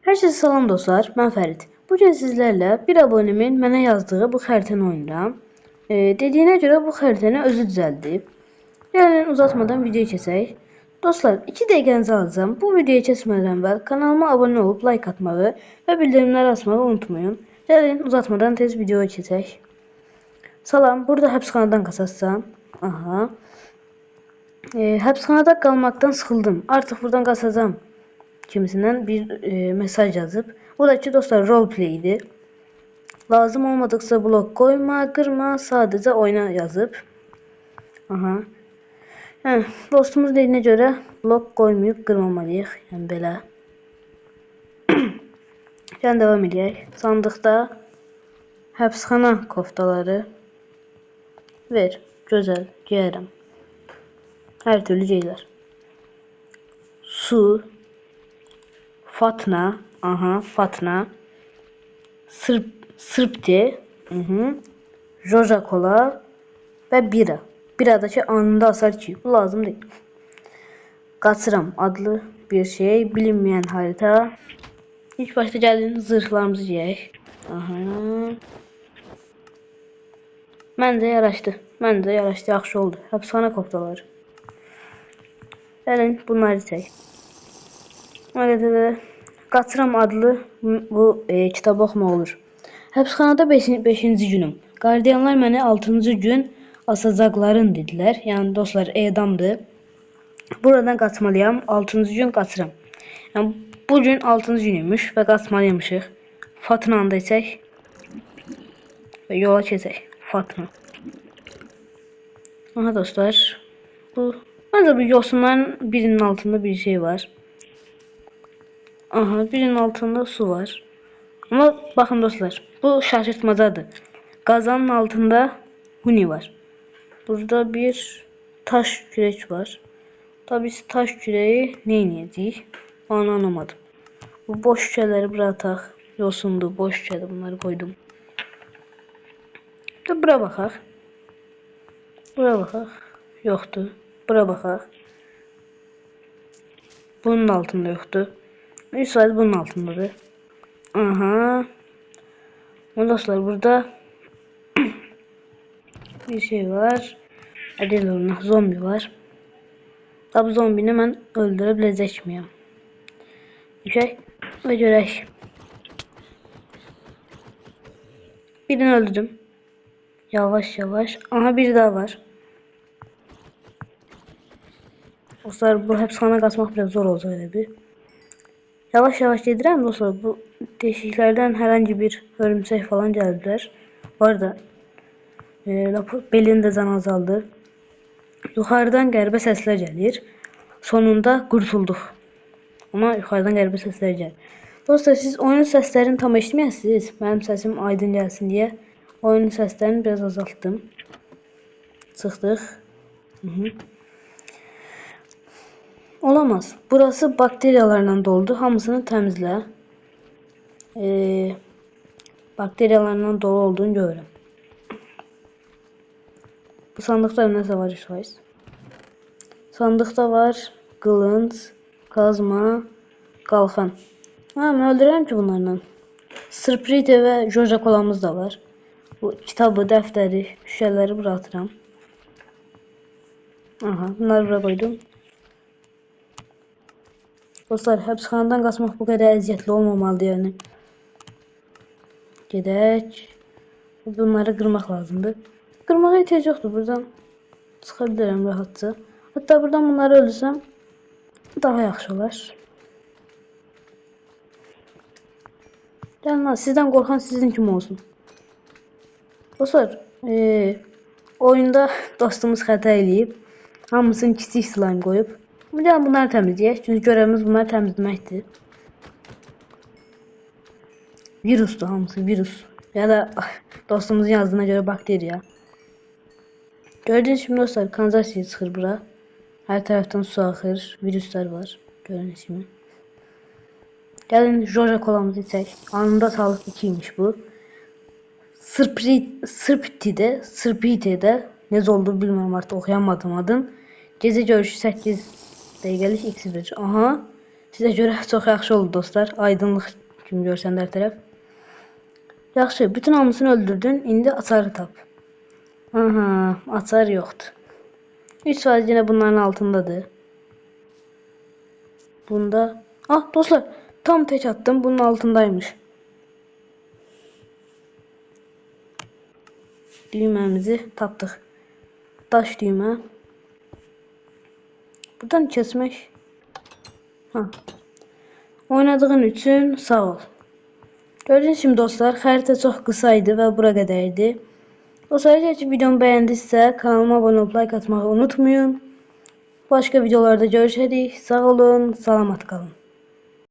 Herkese salam dostlar, mən Fərid. Bugün sizlərlə bir abonemin mənə yazdığı bu xəritəni oynayıram. Dediyinə görə bu xəritəni özü düzəldib. Gəlin uzatmadan videoya keçək. Dostlar, 2 dəqiqənizi alacağım. Bu videoya keçmədən əvvəl kanalıma abunə olub like atmağı və bildirimləri açmağı unutmayın. Gəlin uzatmadan tez videoya keçək. Salam, burada həbsxanadan qaçacağam. Aha. Həbsxanada qalmaqdan sıxıldım. Artıq buradan qaçacağam kimisindən bir mesaj yazıb. Bu da ki dostlar roleplay idi. Lazım olmadıkça blok koyma, qırma, sadəcə oyna yazıb. Aha. Dostumuz dediyinə görə blok qoymayıb qırmamalıyıq. Yəni belə. Gəlin davam edək. Sandıqda həbsxana koftaları ver. Gözəl, geyərəm. Hər türlü geyilər. Su. Fatna, aha, Fatna, Sırpti, Joja Kola və bira. Biradakı anında asar ki, bu lazım deyil. Qaçıram adlı bir şey, bilinməyən harita. İlk başta gəlin zırhlarımızı giyək. Aha. Məncə yaraşdı, yaxşı oldu. Həbsxana koftaları. Gəlin bunları çək. Qaçıram adlı bu kitabı oxumaq olur. Həbsxanada 5-ci günüm. Qardiyanlar məni 6-cı gün asacaqlarını dedilər. Yəni dostlar edamdır. Buradan qaçmalıyam. 6-cı gün qaçıram. Yəni bugün 6-cı günüymüş və qaçmalıymışıq. Fatnanı da içək və yola keçək. Fatna. Aha dostlar. Məncə bu yosunların birinin altında bir şey var. Aha, birinin altında su var. Ama bakın dostlar, bu şaşırtmacadır. Kazanın altında huni var. Burada bir taş kürek var. Tabii taş küreği ne inecek? Onu anlamadım. Bu boş şişeleri bıratak. Yosundu, boş şişede bunları koydum. Bura bakaq. Bura bakaq. Yoktu. Bura bakaq. Bunun altında yoktu. 100% bunun altındadır. Aha. Dostlar burada bir şey var. Adilorna zombi var. Tabi zombini mən öldürə biləcəkmiyəm. Düşək və görək. Birini öldürdüm. Yavaş yavaş. Aha biri daha var. Dostlar bu həbsxana qaçmaq biraz zor olacaq elə bir. Yavaş yavaş gedirəm dostlar. Bu deşiklərdən herhangi bir örümcək falan gəldilər. Bu arada belini də can azaldı. Yuxarıdan qəribə səslər gəlir. Sonunda qurtulduq. Ama yuxarıdan qəribə səslər gəlir. Dostlar siz oyunun səslərini tam eşitməyəsiniz. Mənim səsim aydın gəlsin deyə oyunun səslərini biraz azaltdım. Çıxdıq. Olamaz. Burası bakteriyalarla doldu. Hamısını təmizlə. Bakteriyalarla dolu olduğunu görürəm. Bu sandıqda nəsə var işləyiz. Sandıqda var qılınc, kazma, qalxan. Mən öldürürəm ki bunlarla. Sırprite və Joja kolamız da var. Bu kitabı, dəftəri, şüşələri bırakıram. Aha, bunları bura koydum. Dostlar, həbsxanadan qaçmaq bu qədər əziyyətli olmamalıdır yəni. Gedək. Bunları qırmaq lazımdır. Qırmağa ehtiyac yoxdur. Buradan çıxa bilərəm rahatca. Hatta buradan bunları öldürsəm daha yaxşı olar. Gəlin, sizdən qorxan sizin kimi olsun. Dostlar, oyunda dostumuz xəta eləyib. Hamısını kiçik slime qoyub. Gəlin bunları təmizləyək. Çünki görevimiz bunları təmizləməkdir. Virusdur hamısı, virus. Ya da dostumuzun yazdığına göre bakteriya. Gördüğünüz gibi dostlar kanalizasiya çıxır bura. Her taraftan su axır, virüsler var. Gördüğünüz gibi. Gəlin Joja kolamızı içək. Anında sağlıq 2'ymiş bu. Sırpiti'de necə olduğunu bilmirəm artıq oxuyamadım adın. Gecə görüşü 8 dəqiqəlik X verir. Aha. Sizə görə çox yaxşı oldu dostlar. Aydınlıq kimi görsən hər tərəf. Yaxşı, bütün hamısını öldürdün. İndi açarı tap. Aha, açar yoxdur. 3% yine bunların altındadır. Bunda... Ah dostlar, tam tek attım. Bunun altındaymış. Düğmemizi tapdıq. Daş düğmə. Buradan kesmek. Ha. Oynadığın üçün sağ ol. Gördüğünüz kimi dostlar, xəritə çox qısa idi və bura qədərdi. O sadəcə ki, videomu bəyəndinizsə, kanalıma abunə olub like atmağı unutmayın. Başqa videolarda görüşərik. Sağ olun, salamat qalın.